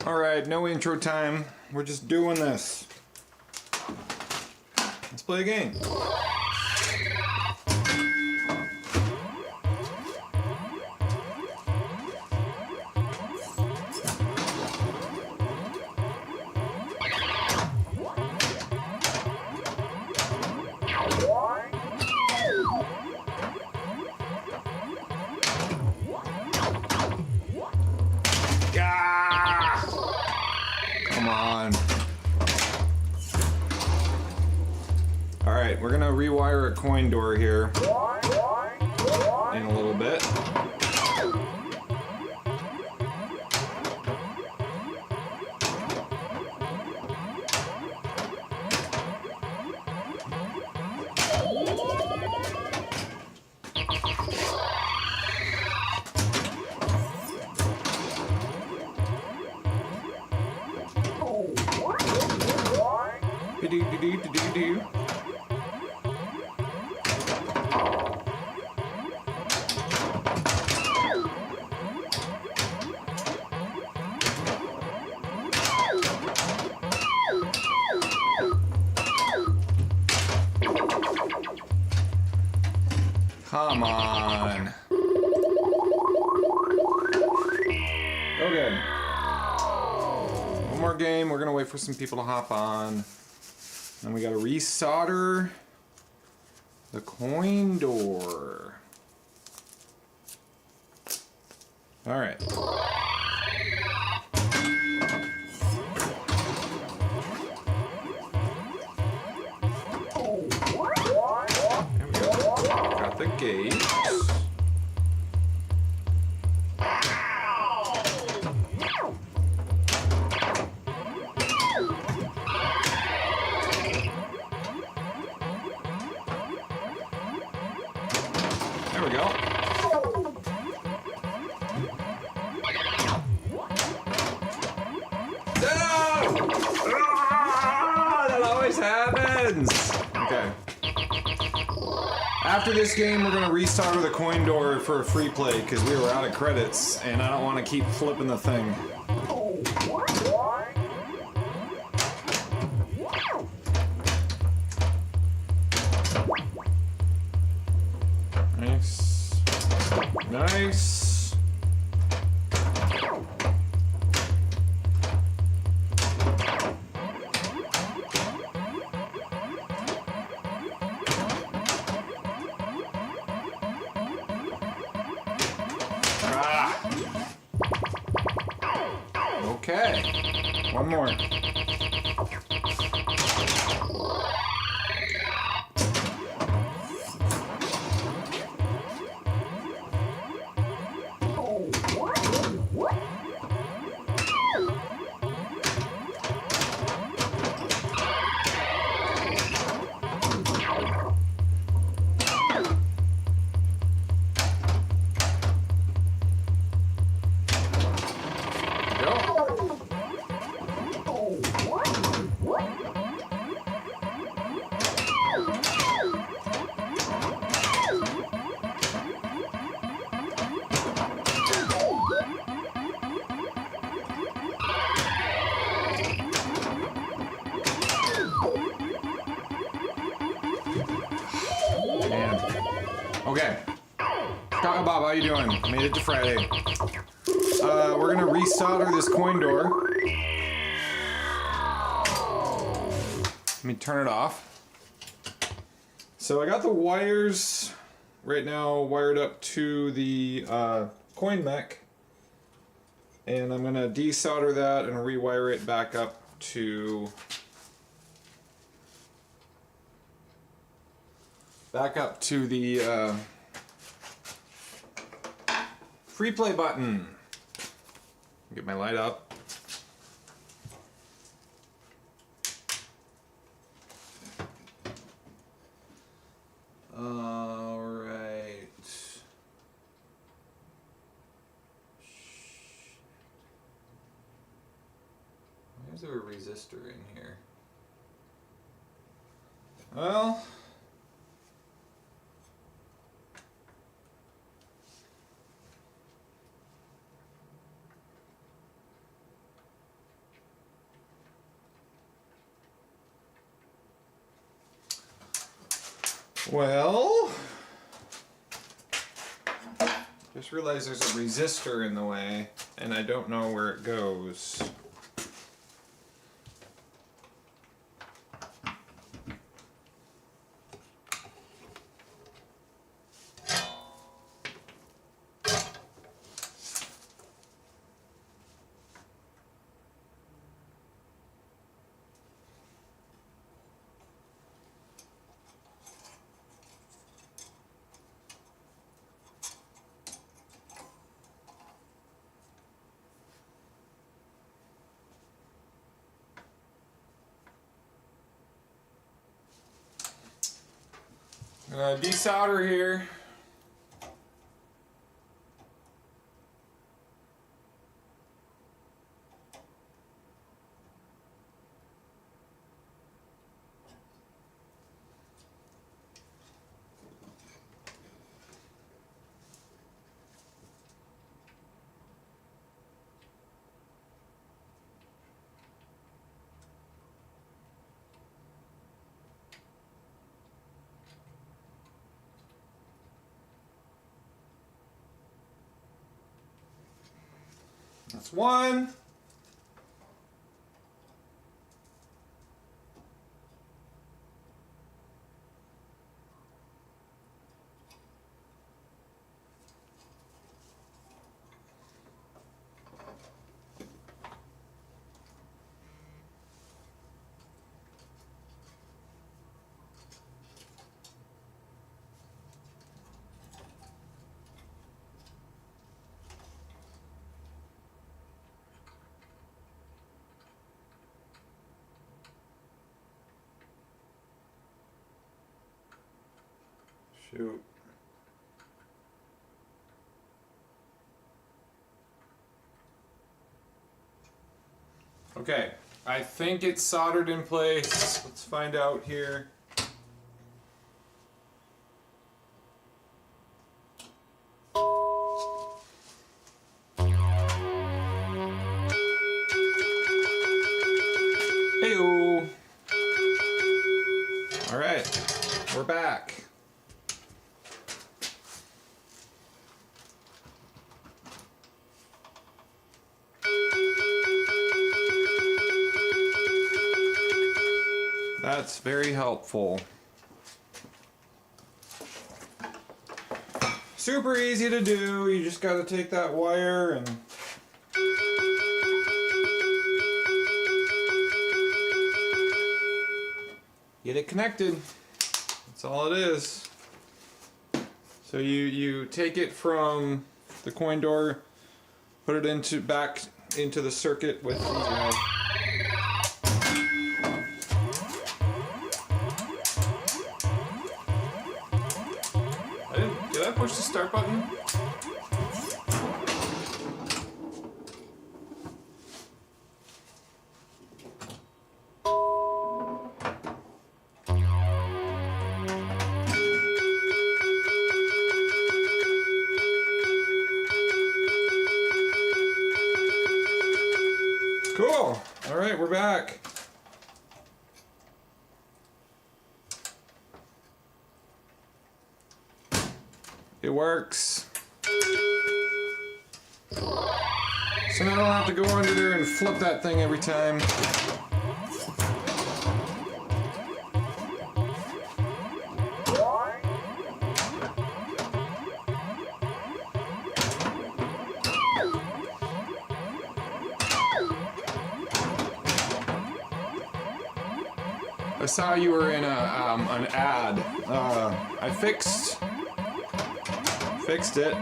Alright, no intro time. We're just doing this. Let's play a game. Come on. Alright, we're gonna rewire a coin door here in a little bit. Do-do-do-do-do-do. Come on. Okay. One more game. We're gonna wait for some people to hop on. And we gotta resolder the coin door. All right. There we go. Got the gate. There we go. No! That always happens! Okay. After this game, we're gonna restart the coin door for a free play because we were out of credits and I don't want to keep flipping the thing. Nice. Nice. Ah. Okay. One more. Okay. Scott and Bob, how you doing? Made it to Friday. We're gonna resolder this coin door. Let me turn it off. So I got the wires right now wired up to the coin mech. And I'm gonna desolder that and rewire it back up to the free play button. Get my light up. All right. Why is there a resistor in here? Well, Well, just realized there's a resistor in the way, and I don't know where it goes. Desolder here. That's one. Shoot. Okay, I think it's soldered in place. Let's find out here. Hey-o. All right, we're back. That's very helpful. Super easy to do. You just got to take that wire and get it connected. That's all it is. So you take it from the coin door, put it back into the circuit with the Did I push the start button? Cool. All right, we're back. It works. So now I don't have to go under there and flip that thing every time. I saw you were in an ad. I fixed it.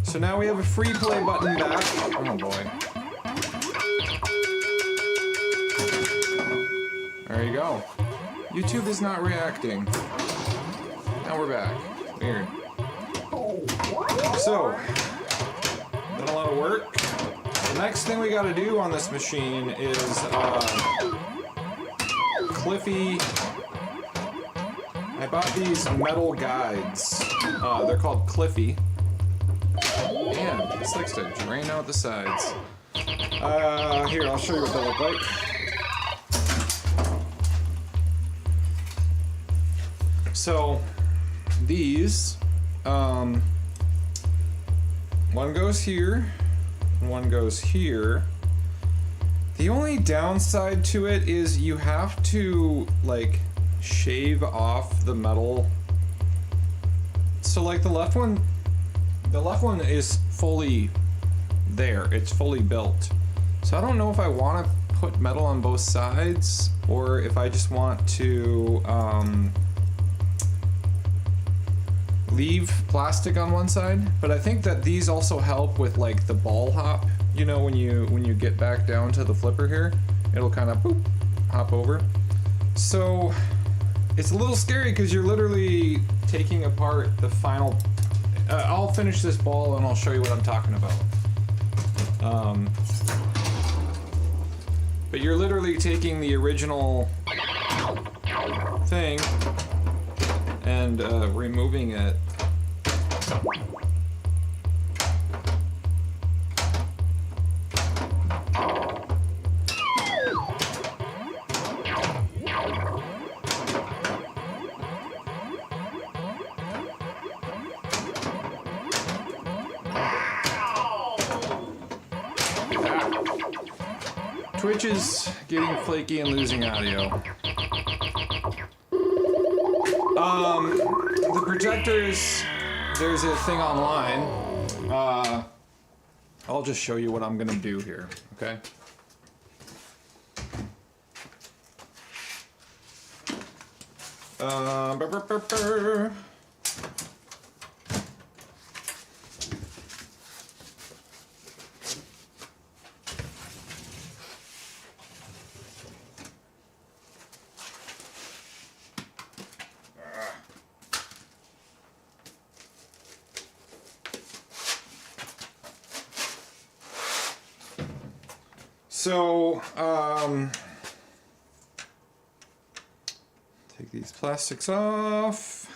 So now we have a free play button back. Oh boy. There you go. YouTube is not reacting. Now we're back. Weird. So, done a lot of work. The next thing we gotta do on this machine is Cliffy. I bought these metal guides. They're called Cliffy. Man, this likes to drain out the sides. Here, I'll show you what they look like. So these, one goes here, one goes here. The only downside to it is you have to like shave off the metal. So like the left one is fully there, it's fully built. So I don't know if I want to put metal on both sides or if I just want to leave plastic on one side, but I think that these also help with like the ball hop. You know, when you get back down to the flipper here, it'll kind of boop, hop over. So it's a little scary because you're literally taking apart the final. I'll finish this ball and I'll show you what I'm talking about. But you're literally taking the original thing and removing it. Twitch is getting flaky and losing audio. The projectors, there's a thing online. I'll just show you what I'm gonna do here, okay? So, take these plastics off.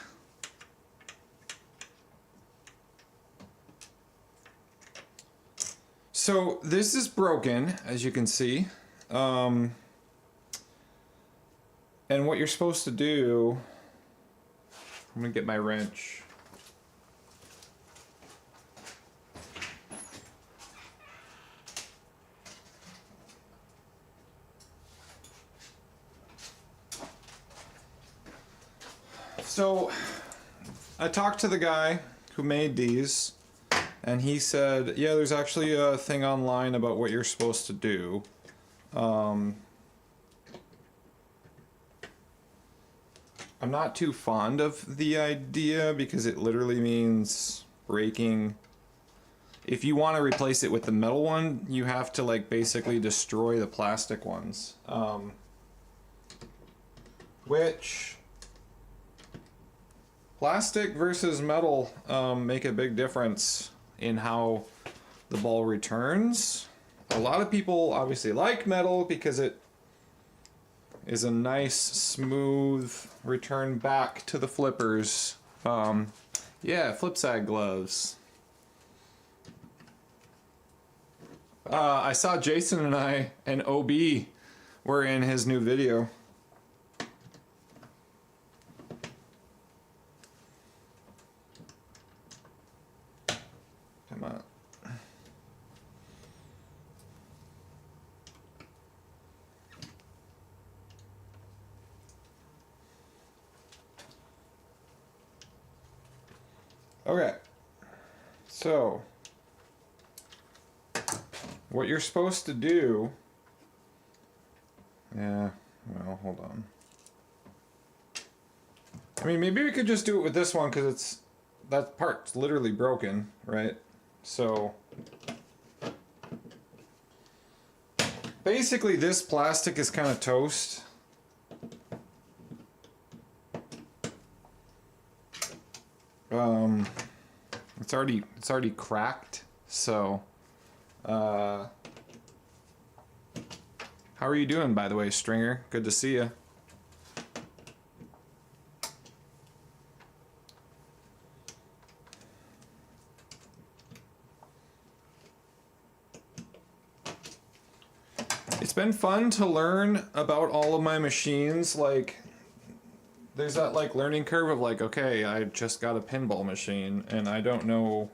So this is broken, as you can see. And what you're supposed to do, I'm gonna get my wrench. So, I talked to the guy who made these, and he said, yeah, there's actually a thing online about what you're supposed to do. I'm not too fond of the idea because it literally means breaking. If you want to replace it with the metal one, you have to like basically destroy the plastic ones. Which... plastic versus metal make a big difference in how the ball returns. A lot of people obviously like metal because it is a nice, smooth return back to the flippers. Yeah, flip side gloves. I saw Jason and I and OB were in his new video. Come on. Okay. So, what you're supposed to do... Yeah, well, hold on. I mean, maybe we could just do it with this one because it's... that part's literally broken, right? So basically this plastic is kind of toast. It's already cracked. So how are you doing, by the way, Stringer? Good to see you. It's been fun to learn about all of my machines. Like, there's that like learning curve of like, okay, I just got a pinball machine and I don't know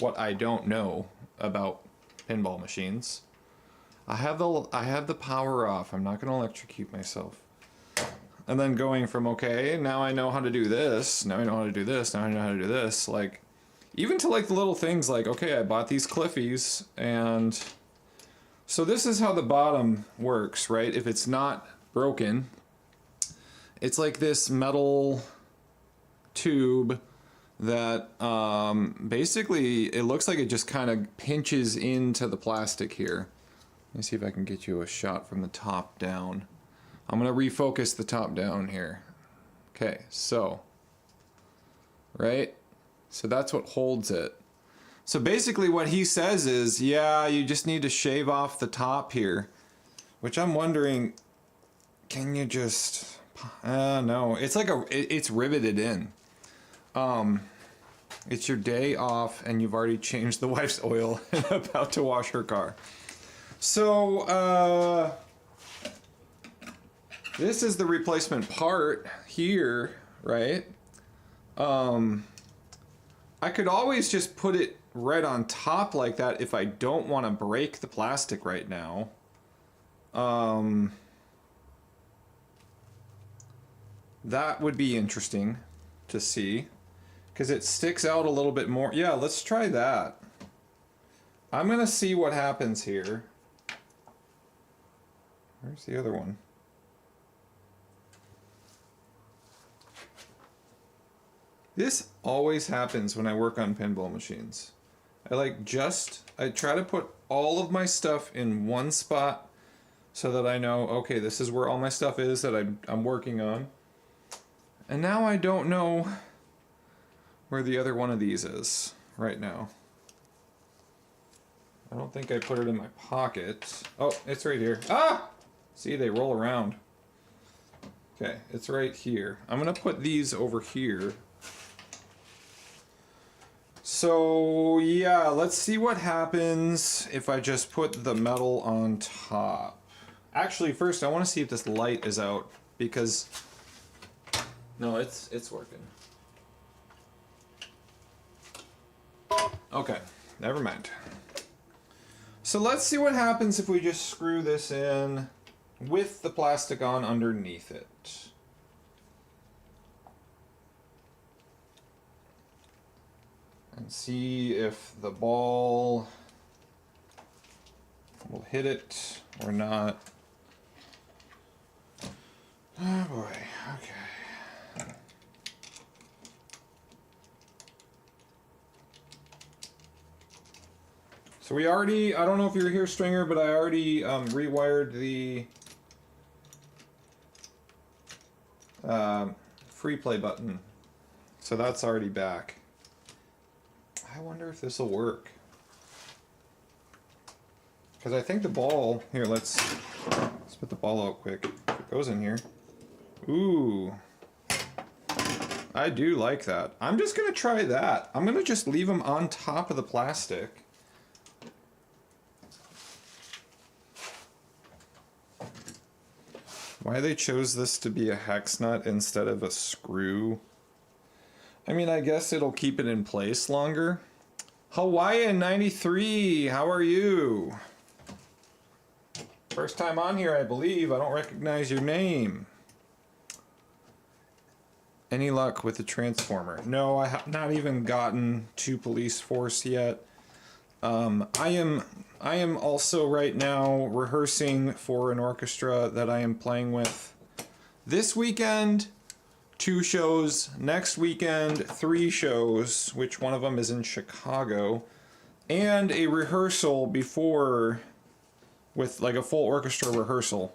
what I don't know about pinball machines. I have the power off. I'm not going to electrocute myself. And then going from, okay, now I know how to do this. Now I know how to do this. Now I know how to do this. Like, even to like the little things like, okay, I bought these Cliffies and so this is how the bottom works, right? If it's not broken, it's like this metal tube that basically it looks like it just kind of pinches into the plastic here. Let me see if I can get you a shot from the top down. I'm gonna refocus the top down here. Okay, so, right? So that's what holds it. So basically what he says is, yeah, you just need to shave off the top here. Which I'm wondering, can you just, no. It's like it's riveted in. It's your day off and you've already changed the wife's oil and about to wash her car. So, this is the replacement part here, right? I could always just put it right on top like that if I don't want to break the plastic right now. That would be interesting to see because it sticks out a little bit more. Yeah, let's try that. I'm gonna see what happens here. Where's the other one? This always happens when I work on pinball machines. I try to put all of my stuff in one spot so that I know, okay, this is where all my stuff is that I'm working on. And now I don't know where the other one of these is right now. I don't think I put it in my pocket. Oh, it's right here. Ah! See, they roll around. Okay, it's right here. I'm gonna put these over here. So, yeah, let's see what happens if I just put the metal on top. Actually, first I want to see if this light is out, because... No, it's working. Okay, never mind. So let's see what happens if we just screw this in with the plastic on underneath it. And see if the ball will hit it or not. Oh boy, okay. So we already, I don't know if you're here, Stringer, but I already rewired the free play button. So that's already back. I wonder if this will work. Because I think the ball, here, let's put the ball out quick. It goes in here. Ooh. I do like that. I'm just going to try that. I'm going to just leave them on top of the plastic. Why they chose this to be a hex nut instead of a screw? I mean, I guess it'll keep it in place longer. Hawaiian 93, how are you? First time on here, I believe. I don't recognize your name. Any luck with the transformer? No, I have not even gotten to police force yet. I am also right now rehearsing for an orchestra that I am playing with this weekend. 2 shows, next weekend 3 shows, which one of them is in Chicago, and a rehearsal before with like a full orchestra rehearsal.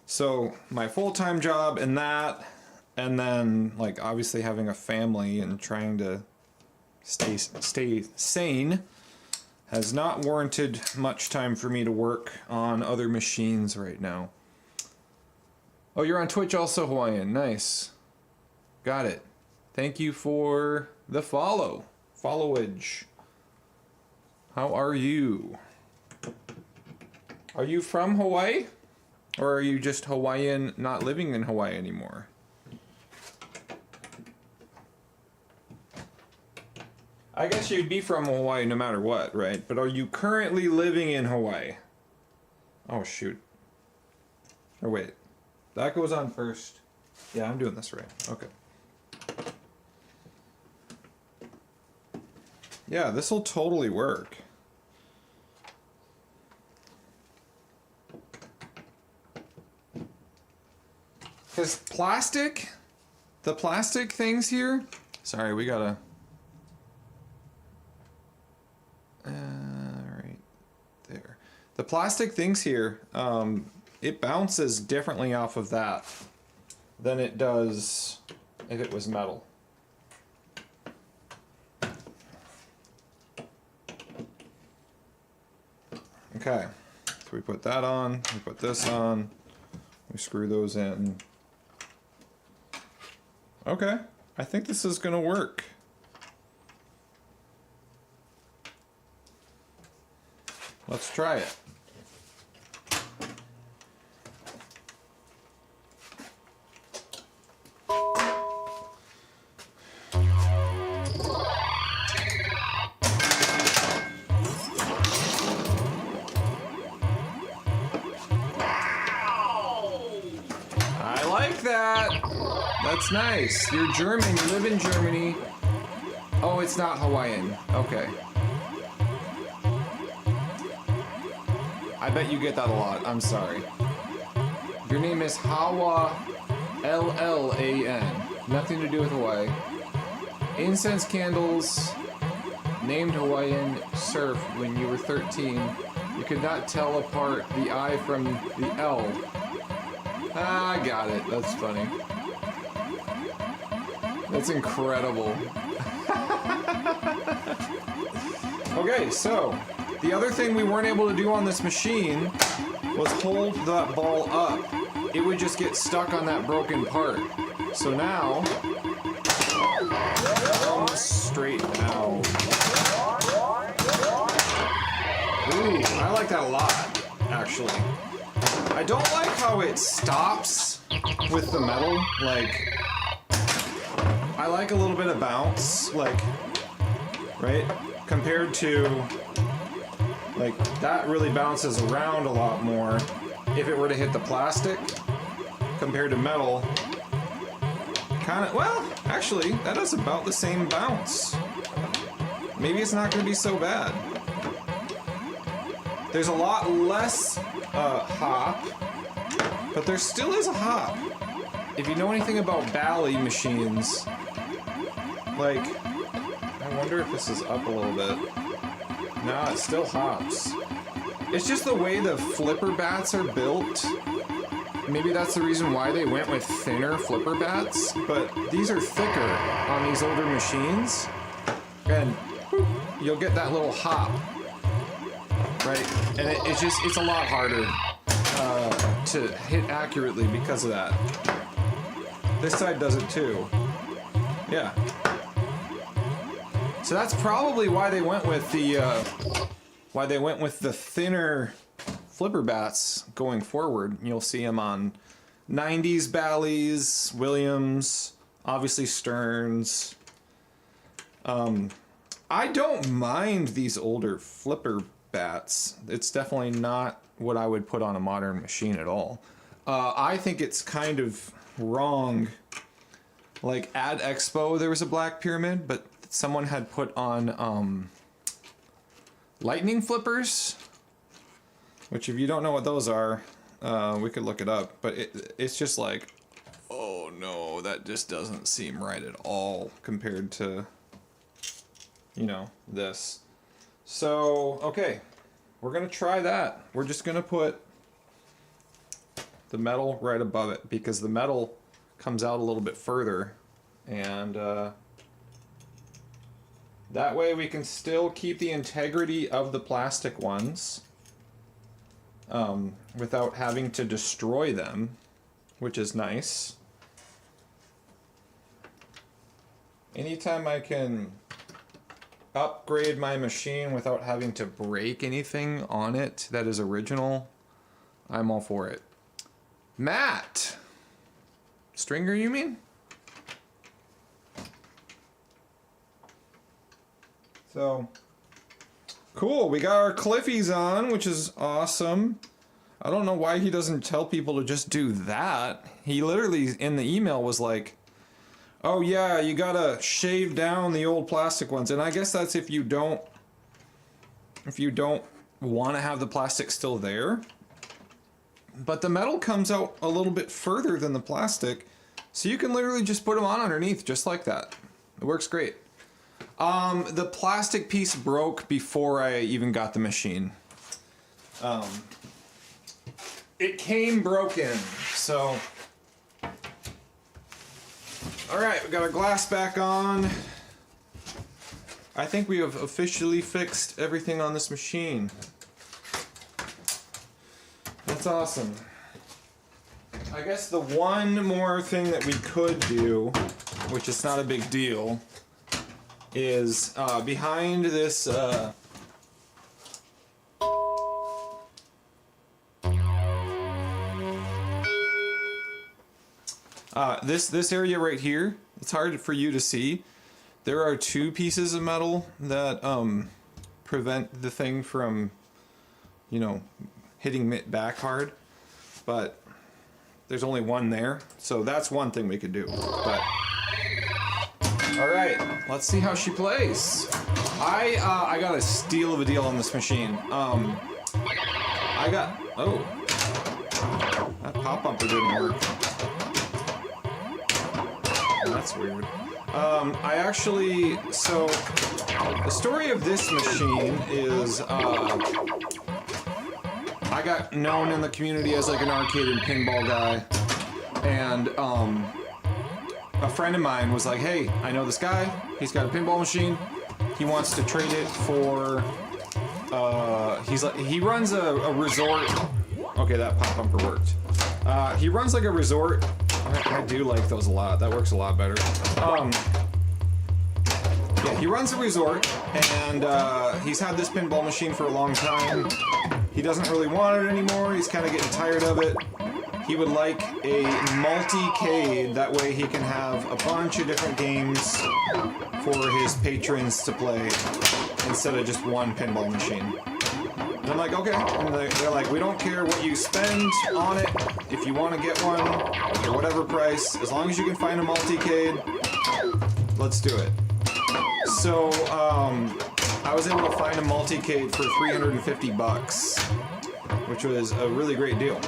So my full-time job and that, and then like obviously having a family and trying to stay sane has not warranted much time for me to work on other machines right now. Oh, you're on Twitch also, Hawaiian. Nice. Got it. Thank you for the followage. How are you? Are you from Hawaii? Or are you just Hawaiian not living in Hawaii anymore? I guess you'd be from Hawaii no matter what, right? But are you currently living in Hawaii? Oh, shoot. Or wait. That goes on first. Yeah, I'm doing this right. Okay. Yeah, this will totally work. Because plastic, the plastic things here, sorry, we gotta, right there. The plastic things here, it bounces differently off of that than it does if it was metal. Okay, so we put that on, we put this on, we screw those in. Okay, I think this is gonna work. Let's try it. I like that. That's nice. You're German, you live in Germany. Oh, it's not Hawaiian. Okay. I bet you get that a lot. I'm sorry. Your name is Hawa Llan. Nothing to do with Hawaii. Incense candles named Hawaiian surf when you were 13. You could not tell apart the I from the L. Ah, I got it. That's funny. That's incredible. Okay, so the other thing we weren't able to do on this machine was hold that ball up. It would just get stuck on that broken part. So now, straight now. Ooh, I like that a lot, actually. I don't like how it stops with the metal, like, I like a little bit of bounce, like, right? Compared to, like, that really bounces around a lot more if it were to hit the plastic compared to metal. Kind of, well, actually, that is about the same bounce. Maybe it's not going to be so bad. There's a lot less hop, but there still is a hop. If you know anything about Bally machines, like, I wonder if this is up a little bit. No, it still hops. It's just the way the flipper bats are built. Maybe that's the reason why they went with thinner flipper bats, but these are thicker on these older machines, and you'll get that little hop, right? And it's a lot harder to hit accurately because of that. This side does it too. Yeah. So that's probably why they went with the thinner flipper bats going forward. You'll see them on 90s Bally's, Williams, obviously Stearns. I don't mind these older flipper bats. It's definitely not what I would put on a modern machine at all. I think it's kind of wrong. Like at Expo, there was a black pyramid, but someone had put on lightning flippers, which if you don't know what those are, we could look it up, but it's just like, oh no, that just doesn't seem right at all compared to, you know, this. So, okay, we're gonna try that. We're just gonna put the metal right above it because the metal comes out a little bit further, and that way we can still keep the integrity of the plastic ones without having to destroy them, which is nice. Anytime I can upgrade my machine without having to break anything on it that is original, I'm all for it. Matt! Stringer, you mean? So, cool. We got our Cliffies on, which is awesome. I don't know why he doesn't tell people to just do that. He literally, in the email, was like, oh yeah, you gotta shave down the old plastic ones. And I guess that's if you don't want to have the plastic still there. But the metal comes out a little bit further than the plastic, so you can literally just put them on underneath just like that. It works great. The plastic piece broke before I even got the machine. It came broken, so... Alright, we got our glass back on. I think we have officially fixed everything on this machine. That's awesome. I guess the one more thing that we could do, which is not a big deal, is behind this this area right here. It's hard for you to see. There are two pieces of metal that prevent the thing from, you know, hitting it back hard, but there's only one there, so that's one thing we could do. But all right, let's see how she plays. I got a steal of a deal on this machine. I got that pop bumper didn't work. That's weird. I actually, so the story of this machine is I got known in the community as like an arcade and pinball guy, and a friend of mine was like, hey, I know this guy, he's got a pinball machine, he wants to trade it for, he runs a resort. Okay, that pop bumper worked. He runs like a resort. I do like those a lot. That works a lot better. Yeah, he runs a resort, and he's had this pinball machine for a long time. He doesn't really want it anymore. He's kind of getting tired of it. He would like a multi-cade. That way he can have a bunch of different games for his patrons to play instead of just one pinball machine. And I'm like, okay. And they're like, we don't care what you spend on it. If you want to get one, for whatever price, as long as you can find a multi-cade, let's do it. So, I was able to find a multi-cade for 350 bucks, which was a really great deal.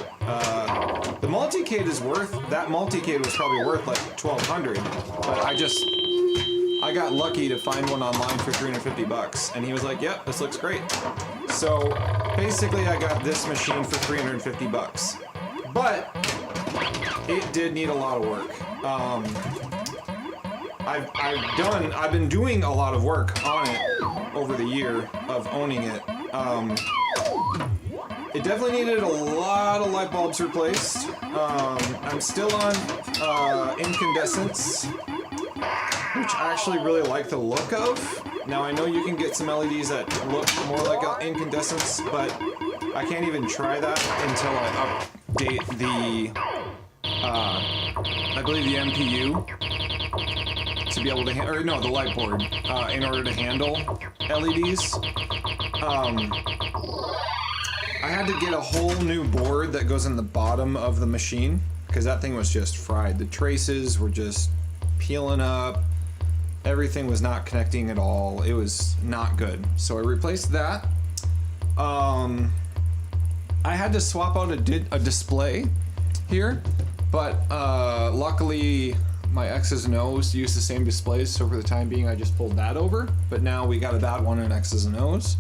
The multi-cade is worth, that multi-cade was probably worth like 1,200, but I got lucky to find one online for 350 bucks, and he was like, yep, this looks great. So basically I got this machine for 350 bucks, but it did need a lot of work. I've been doing a lot of work on it over the year of owning it. It definitely needed a lot of light bulbs replaced. I'm still on incandescents, which I actually really like the look of. Now I know you can get some LEDs that look more like incandescents, but I can't even try that until I update the, I believe the MPU to be able to, or no, the light board, in order to handle LEDs. I had to get a whole new board that goes in the bottom of the machine because that thing was just fried. The traces were just peeling up. Everything was not connecting at all. It was not good. So I replaced that. I had to swap out a display here, but luckily my X's and O's use the same displays, so for the time being I just pulled that over, but now we got a bad one in X's and O's.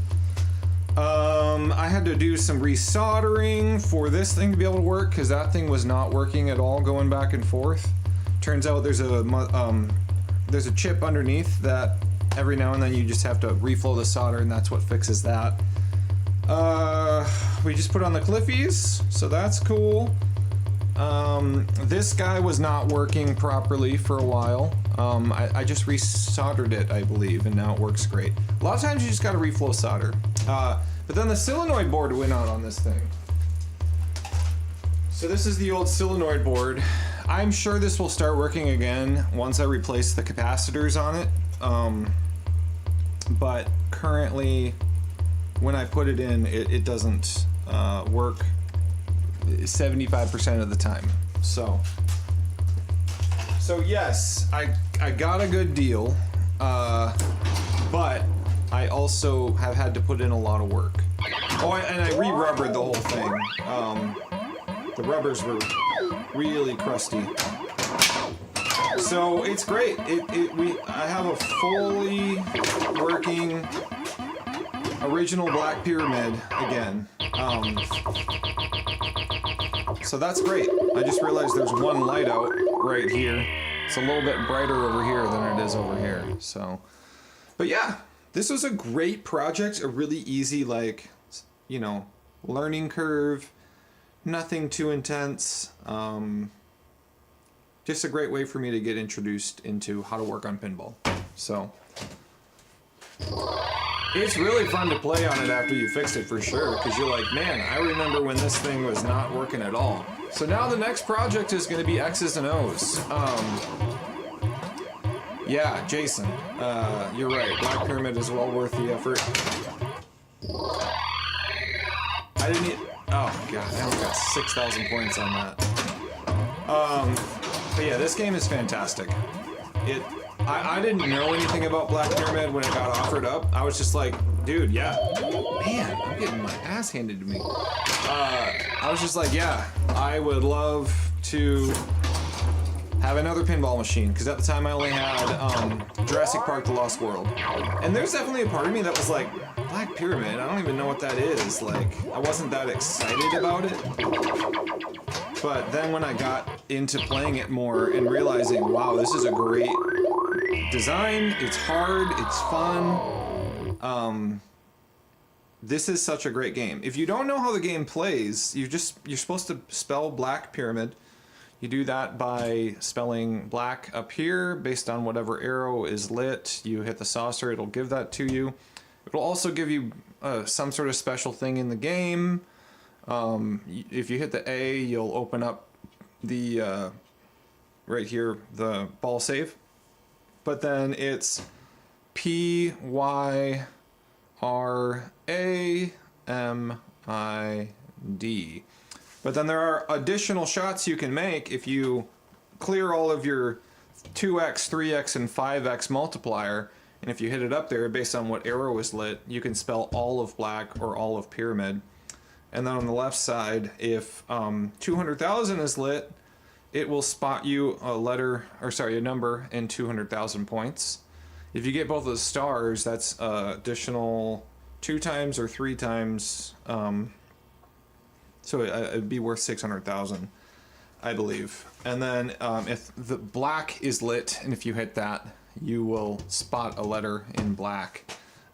I had to do some resoldering for this thing to be able to work because that thing was not working at all, going back and forth. Turns out there's a chip underneath that every now and then you just have to reflow the solder, and that's what fixes that. We just put on the Cliffies, so that's cool. This guy was not working properly for a while. I just resoldered it, I believe, and now it works great. A lot of times you just gotta reflow solder. But then the solenoid board went out on this thing. So this is the old solenoid board. I'm sure this will start working again once I replace the capacitors on it. but currently when I put it in, it doesn't work 75% of the time. So yes, I got a good deal, but I also have had to put in a lot of work. Oh, and I re-rubbered the whole thing. The rubbers were really crusty. So it's great. I have a fully working original Black Pyramid again. So that's great. I just realized there's one light out right here. It's a little bit brighter over here than it is over here. So, but yeah, this was a great project. A really easy, like, you know, learning curve. Nothing too intense. Just a great way for me to get introduced into how to work on pinball. So it's really fun to play on it after you fixed it for sure, because you're like, man, I remember when this thing was not working at all. So now the next project is going to be X's and O's. Yeah, Jason, you're right. Black Pyramid is well worth the effort. I didn't oh god, I only got 6,000 points on that. But yeah, this game is fantastic. I didn't know anything about Black Pyramid when it got offered up. I was just like, dude, yeah. Man, I'm getting my ass handed to me. I was just like, yeah, I would love to have another pinball machine, because at the time I only had Jurassic Park: The Lost World. And there's definitely a part of me that was like, Black Pyramid, I don't even know what that is. Like, I wasn't that excited about it. But then when I got into playing it more and realizing, wow, this is a great design, it's hard, it's fun. This is such a great game. If you don't know how the game plays, you're supposed to spell Black Pyramid. You do that by spelling black up here based on whatever arrow is lit. You hit the saucer, it'll give that to you. It'll also give you some sort of special thing in the game. If you hit the A, you'll open up the, right here, the ball save. But then it's PYRAMID. But then there are additional shots you can make if you clear all of your 2x, 3x, and 5x multiplier. And if you hit it up there based on what arrow is lit, you can spell all of black or all of pyramid. And then on the left side, if 200,000 is lit, it will spot you a number in 200,000 points. If you get both of the stars, that's additional 2 times or 3 times. So it'd be worth 600,000, I believe. And then if the black is lit, and if you hit that, you will spot a letter in black.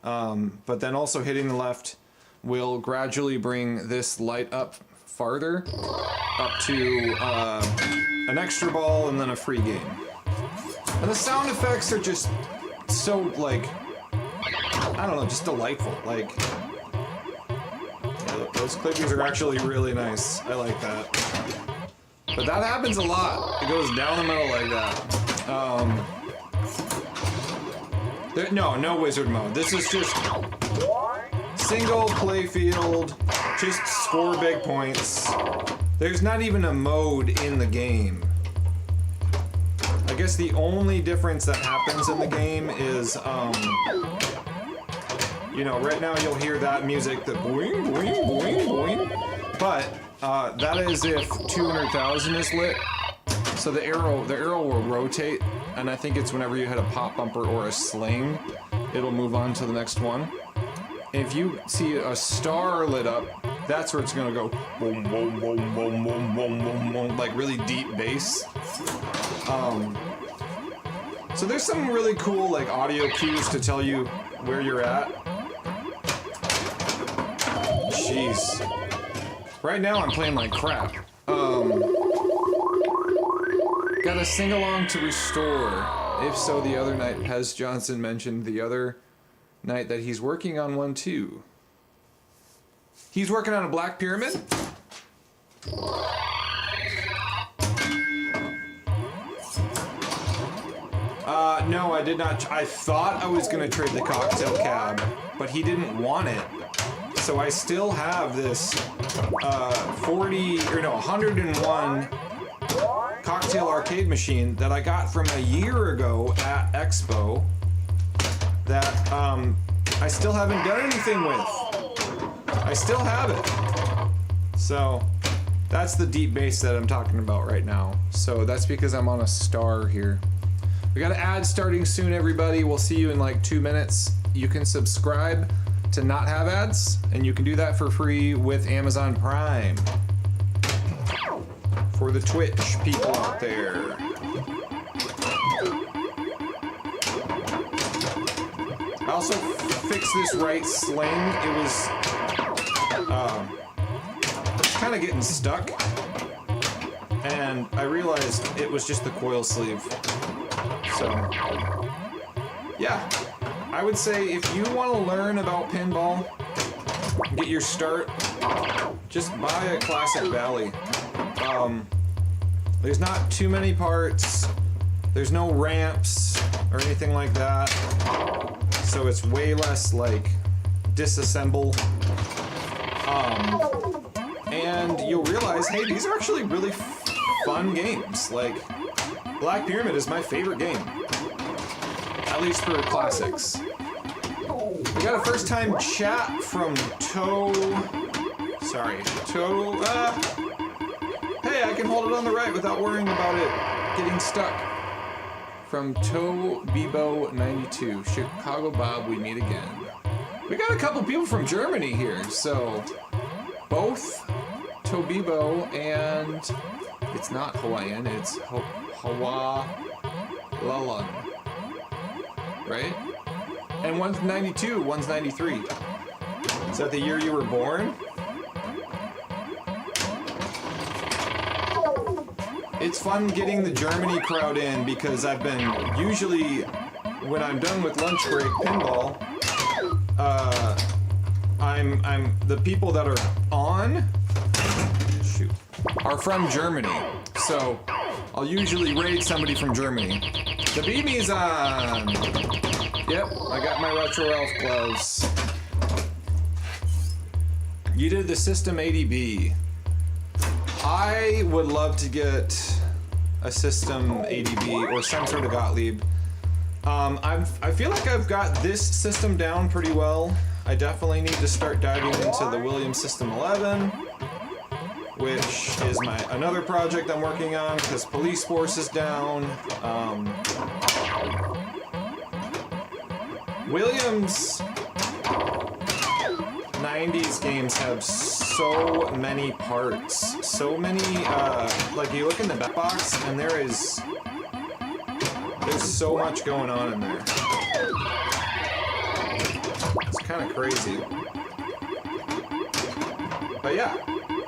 But then also hitting the left will gradually bring this light up farther, up to an extra ball and then a free game. And the sound effects are just so, like, I don't know, just delightful. Like, yeah, those clickies are actually really nice. I like that. But that happens a lot. It goes down the middle like that. No wizard mode. This is just single play field, just score big points. There's not even a mode in the game. I guess the only difference that happens in the game is, you know, right now you'll hear that music, the boing, boing, boing, boing. But that is if 200,000 is lit. So the arrow will rotate, and I think it's whenever you hit a pop bumper or a sling, it'll move on to the next one. If you see a star lit up, that's where it's gonna go boom, boom, boom, boom, boom, boom, boom, boom, like really deep bass. So there's some really cool like audio cues to tell you where you're at. Jeez. Right now I'm playing like crap. Got a sing along to restore. If so, the other night, Pez Johnson mentioned the other night that he's working on one too. He's working on a Black Pyramid? No, I did not. I thought I was gonna trade the cocktail cab, but he didn't want it. So I still have this 101 cocktail arcade machine that I got from a year ago at Expo that I still haven't done anything with. I still have it. So that's the deep bass that I'm talking about right now. So that's because I'm on a star here. We got an ad starting soon, everybody. We'll see you in like 2 minutes. You can subscribe to not have ads, and you can do that for free with Amazon Prime. For the Twitch people out there. I also fixed this right sling. It was kind of getting stuck, and I realized it was just the coil sleeve. So, yeah, I would say if you want to learn about pinball, get your start, just buy a classic Valley. There's not too many parts, there's no ramps or anything like that, so it's way less like disassemble. And you'll realize, hey, these are actually really fun games. Like, Black Pyramid is my favorite game, at least for classics. We got a first time chat from hey, I can hold it on the right without worrying about it getting stuck. From Bibo92, Chicago Bob, we meet again. We got a couple people from Germany here, so both Tobibo and it's not Hawaiian, it's Hawaiian, right? And one's 92, one's 93. Is that the year you were born? It's fun getting the Germany crowd in because I've been usually, when I'm done with lunch break pinball, I'm the people that are on are from Germany, so I'll usually raid somebody from Germany. The BB's on. Yep, I got my Retro Elf gloves. You did the System 80B. I would love to get a System 80B or some sort of Gottlieb. I feel like I've got this system down pretty well. I definitely need to start diving into the Williams System 11, which is another project I'm working on because Police Force is down. Williams 90s games have so many parts, so many, like you look in the back box and there's so much going on in there. It's kind of crazy. But yeah,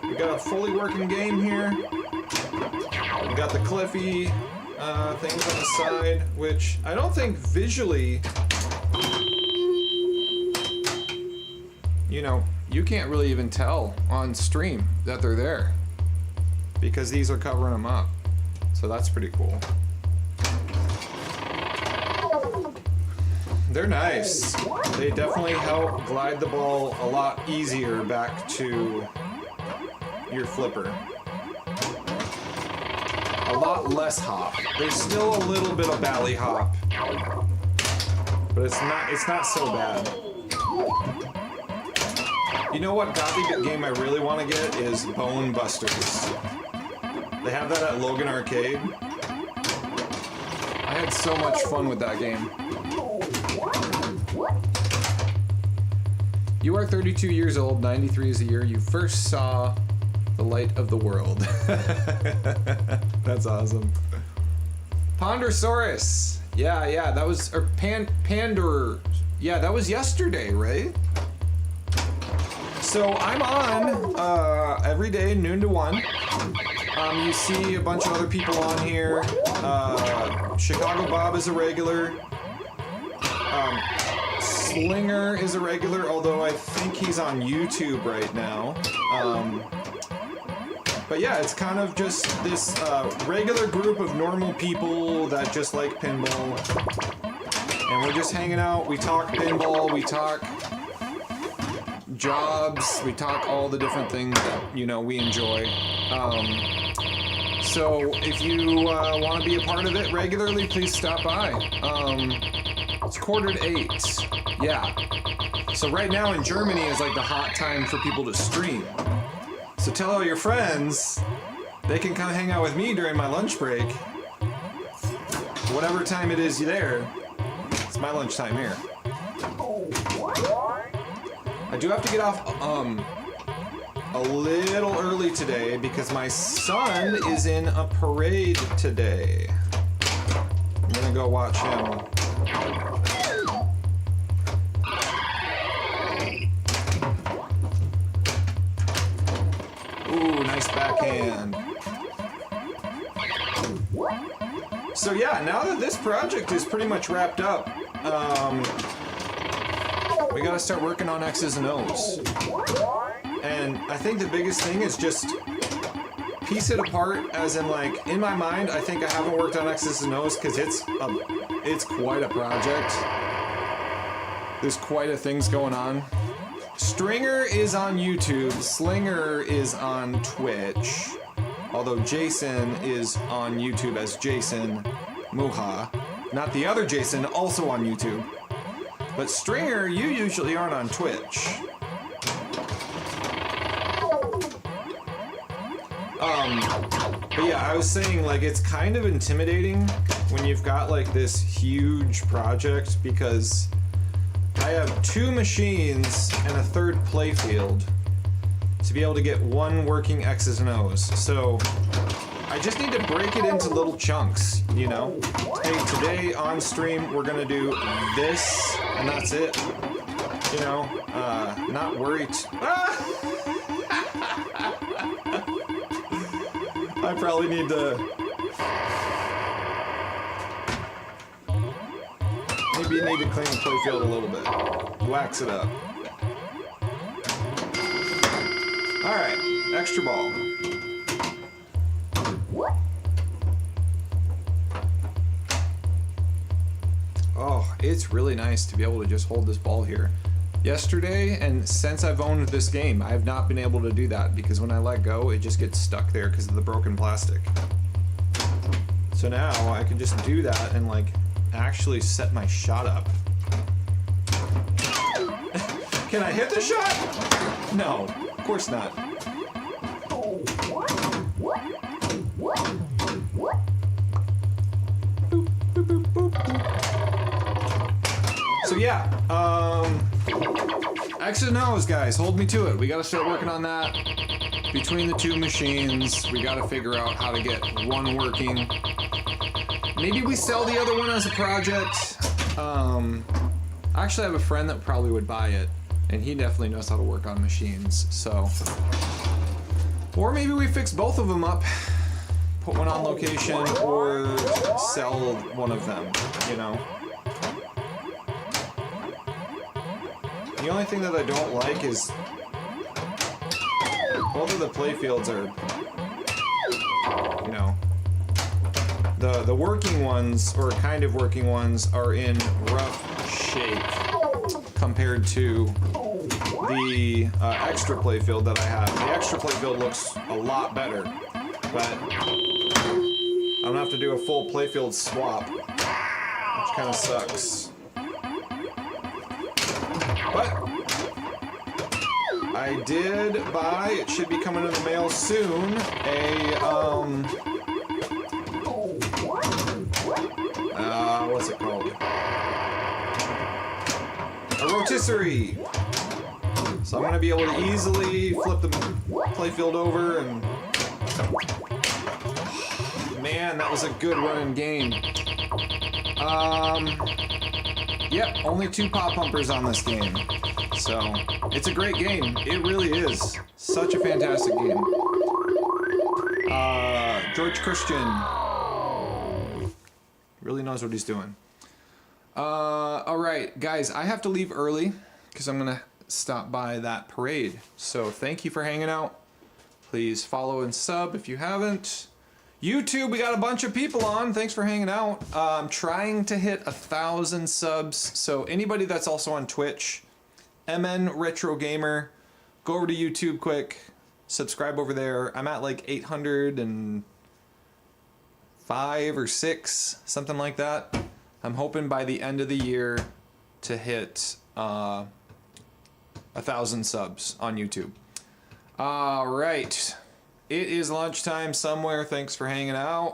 we got a fully working game here. We got the Cliffy things on the side, which I don't think visually, you know, you can't really even tell on stream that they're there because these are covering them up. So that's pretty cool. They're nice. They definitely help glide the ball a lot easier back to your flipper. A lot less hop. There's still a little bit of bally hop, but it's not so bad. You know what Gottlieb game I really want to get is Bone Busters. They have that at Logan Arcade. I had so much fun with that game. You are 32 years old, 93 is the year you first saw the light of the world. That's awesome. Pondersaurus. Yeah, that was, or Pandor. Yeah, that was yesterday, right? So I'm on every day, noon to 1. You see a bunch of other people on here. Chicago Bob is a regular. Slinger is a regular, although I think he's on YouTube right now. But yeah, it's kind of just this regular group of normal people that just like pinball. and we're just hanging out. We talk pinball, we talk jobs, we talk all the different things that, you know, we enjoy. So if you want to be a part of it regularly, please stop by. It's 7:45. Yeah. So right now in Germany is like the hot time for people to stream. So tell all your friends they can come hang out with me during my lunch break. Whatever time it is there, it's my lunchtime here. I do have to get off a little early today because my son is in a parade today. I'm gonna go watch him. Ooh, nice backhand. So yeah, now that this project is pretty much wrapped up, we gotta start working on X's and O's. And I think the biggest thing is just piece it apart, as in, like, in my mind, I think I haven't worked on X's and O's because it's quite a project. There's quite a things going on. Stringer is on YouTube, Slinger is on Twitch, although Jason is on YouTube as Jason Muha, not the other Jason, also on YouTube. But Stringer, you usually aren't on Twitch. But yeah, I was saying, like, it's kind of intimidating when you've got like this huge project, because I have 2 machines and a 3rd playfield to be able to get 1 working X's and O's. So I just need to break it into little chunks, you know? Hey, today on stream we're gonna do this, and that's it. You know, not worry. I probably need to maybe you need to clean the playfield a little bit. Wax it up. Alright, extra ball. Oh, it's really nice to be able to just hold this ball here. Yesterday, and since I've owned this game, I have not been able to do that, because when I let go, it just gets stuck there because of the broken plastic. So now I can just do that and, like, actually set my shot up. Can I hit the shot? No, of course not. So yeah, X's and O's, guys, hold me to it. We gotta start working on that. Between the 2 machines, we gotta figure out how to get 1 working. Maybe we sell the other one as a project. I actually have a friend that probably would buy it, and he definitely knows how to work on machines, so. Or maybe we fix both of them up, put one on location, or sell one of them, you know? The only thing that I don't like is both of the playfields are, you know, the working ones, or kind of working ones, are in rough shape compared to the extra playfield that I have. The extra playfield looks a lot better, but I'm gonna have to do a full playfield swap, which kind of sucks. But I did buy, it should be coming in the mail soon, what's it called? A rotisserie! So I'm going to be able to easily flip the playfield over, and man, that was a good running game. Yep, only 2 pop pumpers on this game. So, it's a great game. It really is. Such a fantastic game. George Christian really knows what he's doing. Alright, guys, I have to leave early because I'm going to stop by that parade. So, thank you for hanging out. Please follow and sub if you haven't. YouTube, we got a bunch of people on. Thanks for hanging out. I'm trying to hit 1,000 subs. So anybody that's also on Twitch, MN Retro Gamer, go over to YouTube quick. Subscribe over there. I'm at like 805 or 6, something like that. I'm hoping by the end of the year to hit 1,000 subs on YouTube. All right. It is lunchtime somewhere. Thanks for hanging out.